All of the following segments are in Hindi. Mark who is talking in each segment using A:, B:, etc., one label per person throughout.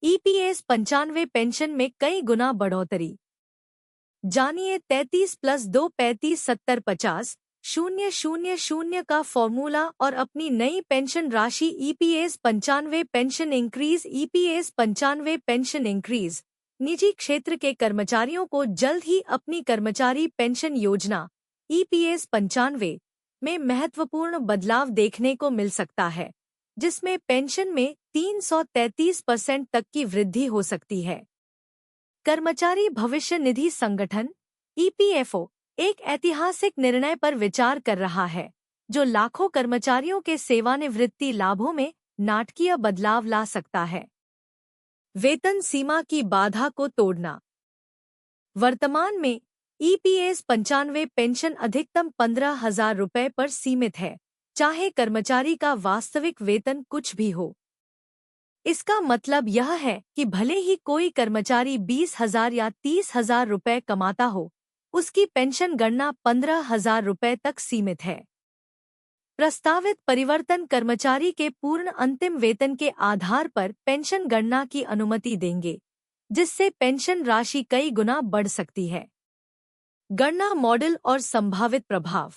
A: ईपीएस 95 पेंशन में कई गुना बढ़ोतरी। जानिए 33+2 35 70 50 000 का फॉर्मूला और अपनी नई पेंशन राशि। EPS 95 pension increase. EPS 95 pension increase निजी क्षेत्र के कर्मचारियों को जल्द ही अपनी कर्मचारी पेंशन योजना ईपीएस 95 में महत्वपूर्ण बदलाव देखने को मिल सकता है, जिसमें पेंशन में 333% तक की वृद्धि हो सकती है। कर्मचारी भविष्य निधि संगठन ईपीएफओ एक ऐतिहासिक निर्णय पर विचार कर रहा है, जो लाखों कर्मचारियों के सेवानिवृत्ति लाभों में नाटकीय बदलाव ला सकता है। वेतन सीमा की बाधा को तोड़ना। वर्तमान में ईपीएस 95 पेंशन अधिकतम 15,000 रुपये पर सीमित है, चाहे कर्मचारी का वास्तविक वेतन कुछ भी हो। इसका मतलब यह है कि भले ही कोई कर्मचारी 20,000 या 30,000 रुपये कमाता हो, उसकी पेंशन गणना 15,000 रुपये तक सीमित है। प्रस्तावित परिवर्तन कर्मचारी के पूर्ण अंतिम वेतन के आधार पर पेंशन गणना की अनुमति देंगे, जिससे पेंशन राशि कई गुना बढ़ सकती है। गणना मॉडल और संभावित प्रभाव।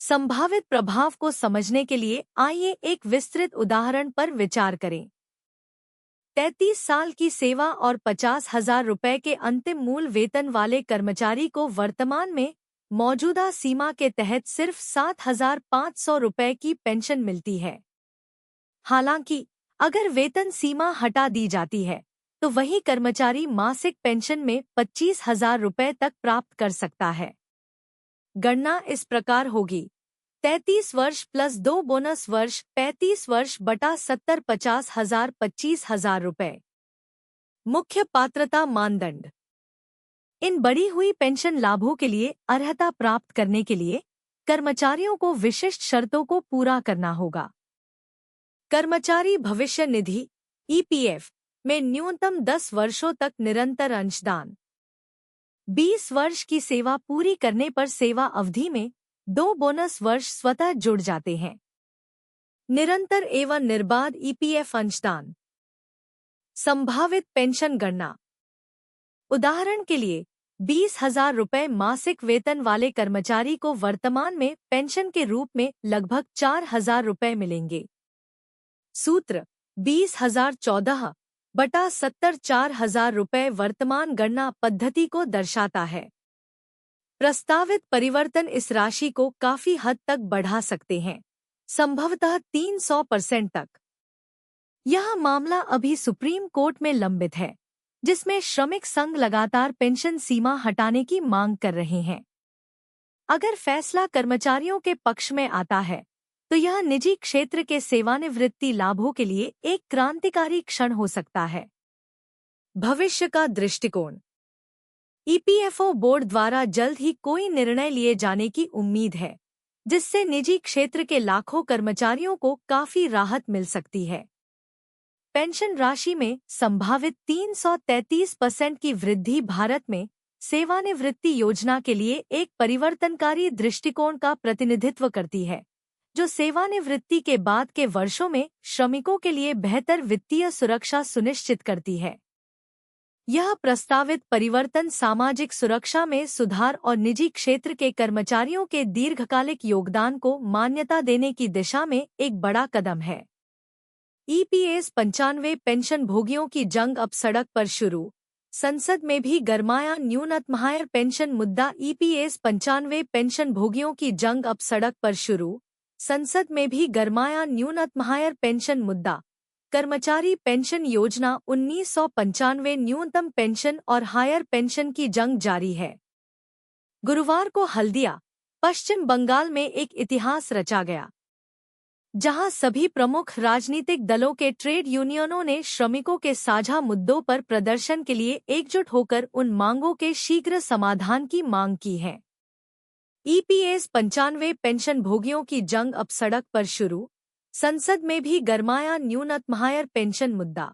A: संभावित प्रभाव को समझने के लिए आइए एक विस्तृत उदाहरण पर विचार करें। 33 साल की सेवा और 50,000 रुपये के अंतिम मूल वेतन वाले कर्मचारी को वर्तमान में मौजूदा सीमा के तहत सिर्फ 7,500 रुपये की पेंशन मिलती है। हालांकि अगर वेतन सीमा हटा दी जाती है, तो वही कर्मचारी मासिक पेंशन में 25,000 रुपये तक प्राप्त कर सकता है। गणना इस प्रकार होगी: 33 वर्ष प्लस 2 बोनस वर्ष 35 वर्ष बटा 70 50,000 25,000 रुपये। मुख्य पात्रता मानदंड। इन बढ़ी हुई पेंशन लाभों के लिए अर्हता प्राप्त करने के लिए कर्मचारियों को विशिष्ट शर्तों को पूरा करना होगा। कर्मचारी भविष्य निधि ईपीएफ में न्यूनतम 10 वर्षों तक निरंतर अंशदान। 20 वर्ष की सेवा पूरी करने पर सेवा अवधि में 2 बोनस वर्ष स्वतः जुड़ जाते हैं। निरंतर एवं निर्बाध ईपीएफ अंशदान। संभावित पेंशन गणना। उदाहरण के लिए 20,000 रुपये मासिक वेतन वाले कर्मचारी को वर्तमान में पेंशन के रूप में लगभग 4,000 रुपये मिलेंगे। सूत्र 20,014 बटा 70 4,000 रुपये वर्तमान गणना पद्धति को दर्शाता है। प्रस्तावित परिवर्तन इस राशि को काफी हद तक बढ़ा सकते हैं, संभवतः 300% तक। यह मामला अभी सुप्रीम कोर्ट में लंबित है, जिसमें श्रमिक संघ लगातार पेंशन सीमा हटाने की मांग कर रहे हैं। अगर फैसला कर्मचारियों के पक्ष में आता है, तो यह निजी क्षेत्र के सेवानिवृत्ति लाभों के लिए एक क्रांतिकारी क्षण हो सकता है। भविष्य का दृष्टिकोण। ईपीएफओ बोर्ड द्वारा जल्द ही कोई निर्णय लिए जाने की उम्मीद है, जिससे निजी क्षेत्र के लाखों कर्मचारियों को काफी राहत मिल सकती है। पेंशन राशि में संभावित 333% की वृद्धि भारत में सेवानिवृत्ति योजना के लिए एक परिवर्तनकारी दृष्टिकोण का प्रतिनिधित्व करती है, जो सेवानिवृत्ति के बाद के वर्षों में श्रमिकों के लिए बेहतर वित्तीय सुरक्षा सुनिश्चित करती है। यह प्रस्तावित परिवर्तन सामाजिक सुरक्षा में सुधार और निजी क्षेत्र के कर्मचारियों के दीर्घकालिक योगदान को मान्यता देने की दिशा में एक बड़ा कदम है। ईपीएस 95 पेंशन भोगियों की जंग अब सड़क पर शुरू। संसद में भी गरमाया न्यूनतम हायर पेंशन मुद्दा। ईपीएस 95 पेंशन भोगियों की जंग अब सड़क पर शुरू। संसद में भी गरमाया न्यूनतम हायर पेंशन मुद्दा। कर्मचारी पेंशन योजना 1995 न्यूनतम पेंशन और हायर पेंशन की जंग जारी है। गुरुवार को हल्दिया, पश्चिम बंगाल में एक इतिहास रचा गया, जहां सभी प्रमुख राजनीतिक दलों के ट्रेड यूनियनों ने श्रमिकों के साझा मुद्दों पर प्रदर्शन के लिए एकजुट होकर उन मांगों के शीघ्र समाधान की मांग की है। ईपीएस 95 पेंशन भोगियों की जंग अब सड़क पर शुरू। संसद में भी गरमाया न्यूनतम हायर पेंशन मुद्दा।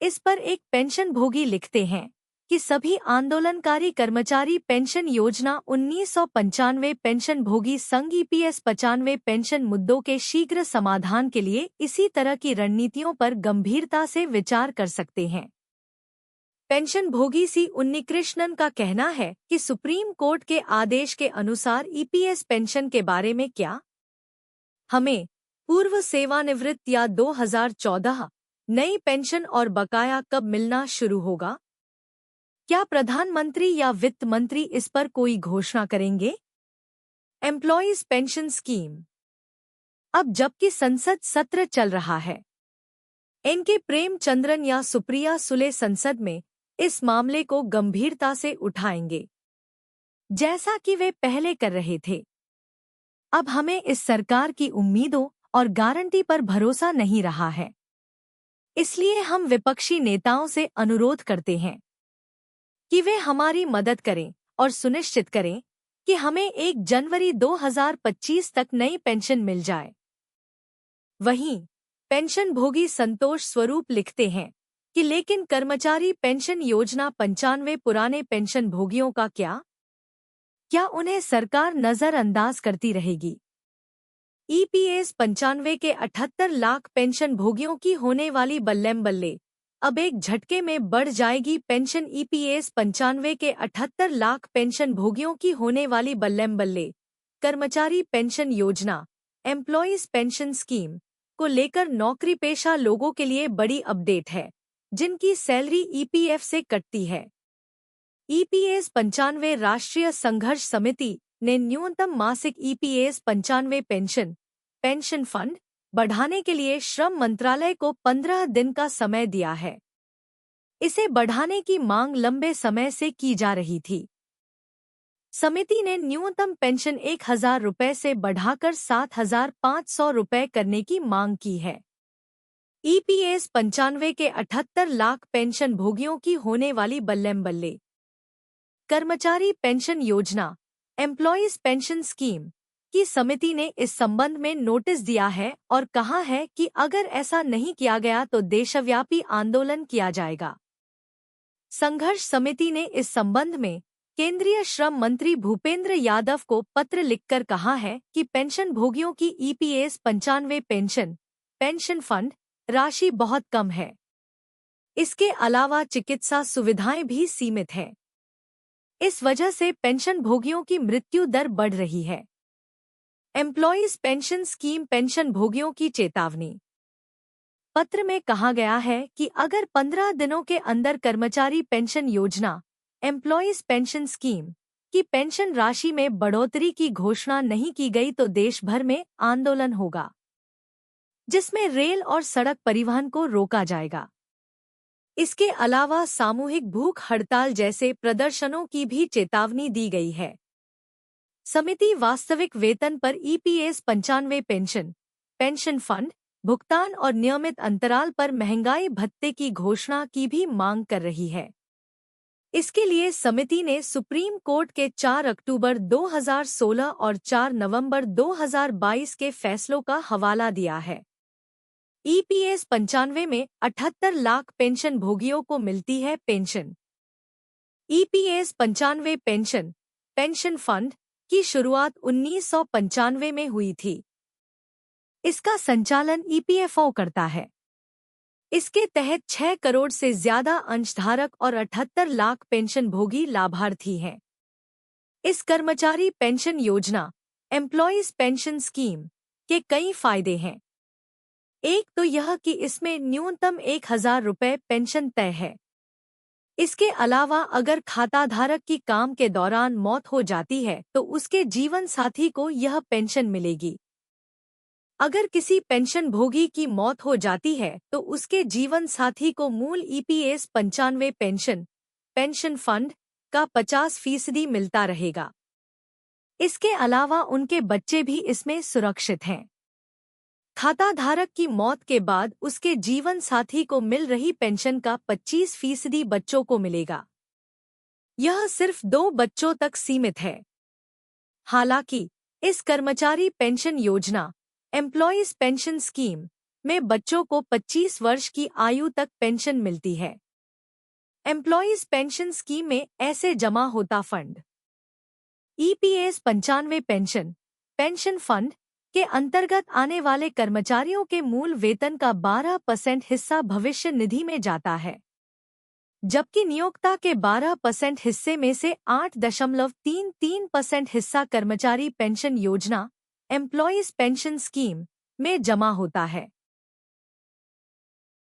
A: इस पर एक पेंशन भोगी लिखते हैं, कि सभी आंदोलनकारी कर्मचारी पेंशन योजना 1995 पेंशन भोगी संघ EPS 95 पेंशन मुद्दों के शीघ्र समाधान के लिए इसी तरह की रणनीतियों पर गंभीरता से विचार कर सकते हैं। पेंशन भोगी सी उन्नीकृष्णन का कहना है कि सुप्रीम कोर्ट के आदेश के अनुसार EPS पेंशन के बारे में क्या हमें पूर्व सेवानिवृत्त या 2014 नई पेंशन और बकाया कब मिलना शुरू होगा? क्या प्रधानमंत्री या वित्त मंत्री इस पर कोई घोषणा करेंगे? Employees pension scheme. अब जबकि संसद सत्र चल रहा है, एनके प्रेमचंद्रन या सुप्रिया सुले संसद में इस मामले को गंभीरता से उठाएंगे, जैसा कि वे पहले कर रहे थे। अब हमें इस सरकार की उम्मीदों और गारंटी पर भरोसा नहीं रहा है, इसलिए हम विपक्षी नेताओं से अनुरोध करते हैं कि वे हमारी मदद करें और सुनिश्चित करें कि हमें 1 जनवरी 2025 तक नई पेंशन मिल जाए। वहीं पेंशन भोगी संतोष स्वरूप लिखते हैं कि लेकिन कर्मचारी पेंशन योजना 95 पुराने पेंशन भोगियों का क्या उन्हें सरकार नजरअंदाज करती रहेगी? EPS 95 के 78 लाख पेंशन भोगियों की होने वाली बल्लेम बल्ले अब एक झटके में बढ़ जाएगी। पेंशन EPS 95 के 78 लाख पेंशन भोगियों की होने वाली बल्लेम बल्ले कर्मचारी पेंशन योजना एम्प्लॉयज पेंशन स्कीम को लेकर नौकरी पेशा लोगों के लिए बड़ी अपडेट है, जिनकी सैलरी EPF से कटती है। EPS 95 राष्ट्रीय संघर्ष समिति ने न्यूनतम मासिक EPS 95 पेंशन फंड बढ़ाने के लिए श्रम मंत्रालय को 15 दिन का समय दिया है। इसे बढ़ाने की मांग लंबे समय से की जा रही थी। समिति ने न्यूनतम पेंशन 1,000 रुपये से बढ़ाकर 7,500 रुपये करने की मांग की है। EPS 95 के 78 लाख पेंशन भोगियों की होने वाली बल्लेम बल्ले कर्मचारी पेंशन योजना एम्प्लॉयज पेंशन स्कीम की समिति ने इस संबंध में नोटिस दिया है और कहा है कि अगर ऐसा नहीं किया गया तो देशव्यापी आंदोलन किया जाएगा। संघर्ष समिति ने इस संबंध में केंद्रीय श्रम मंत्री भूपेंद्र यादव को पत्र लिखकर कहा है कि पेंशन भोगियों की EPS 95 पेंशन फंड राशि बहुत कम है। इसके अलावा चिकित्सा सुविधाएं भी सीमित है। इस वजह से पेंशन भोगियों की मृत्यु दर बढ़ रही है। एम्प्लॉयज पेंशन स्कीम पेंशन भोगियों की चेतावनी। पत्र में कहा गया है कि अगर 15 दिनों के अंदर कर्मचारी पेंशन योजना एम्प्लॉयज पेंशन स्कीम की पेंशन राशि में बढ़ोतरी की घोषणा नहीं की गई तो देश भर में आंदोलन होगा, जिसमें रेल और सड़क परिवहन को रोका जाएगा। इसके अलावा सामूहिक भूख हड़ताल जैसे प्रदर्शनों की भी चेतावनी दी गई है। समिति वास्तविक वेतन पर EPS 95 पेंशन फंड भुगतान और नियमित अंतराल पर महंगाई भत्ते की घोषणा की भी मांग कर रही है। इसके लिए समिति ने सुप्रीम कोर्ट के 4 अक्टूबर 2016 और 4 नवंबर 2022 के फैसलों का हवाला दिया है। EPS 95 में 78 लाख पेंशन भोगियों को मिलती है पेंशन। EPS 95 पेंशन फंड की शुरुआत 1995 में हुई थी। इसका संचालन EPFO करता है। इसके तहत 6 करोड़ से ज्यादा अंशधारक और 78 लाख पेंशन भोगी लाभार्थी हैं। इस कर्मचारी पेंशन योजना एम्प्लॉयज पेंशन स्कीम के कई फायदे हैं। एक तो यह कि इसमें न्यूनतम 1,000 रुपये पेंशन तय है। इसके अलावा अगर खाताधारक की काम के दौरान मौत हो जाती है तो उसके जीवन साथी को यह पेंशन मिलेगी। अगर किसी पेंशन भोगी की मौत हो जाती है तो उसके जीवन साथी को मूल EPS 95 पेंशन फंड का 50% मिलता रहेगा। इसके अलावा उनके बच्चे भी इसमें सुरक्षित हैं। खाताधारक की मौत के बाद उसके जीवन साथी को मिल रही पेंशन का 25% बच्चों को मिलेगा। यह सिर्फ 2 बच्चों तक सीमित है। हालांकि इस कर्मचारी पेंशन योजना एम्प्लॉयज पेंशन स्कीम में बच्चों को 25 वर्ष की आयु तक पेंशन मिलती है। एम्प्लॉयज पेंशन स्कीम में ऐसे जमा होता फंड। ईपीएस 95 पेंशन फंड के अंतर्गत आने वाले कर्मचारियों के मूल वेतन का 12% हिस्सा भविष्य निधि में जाता है, जबकि नियोक्ता के 12% हिस्से में से 8.33% हिस्सा कर्मचारी पेंशन योजना एम्प्लॉयज पेंशन स्कीम में जमा होता है।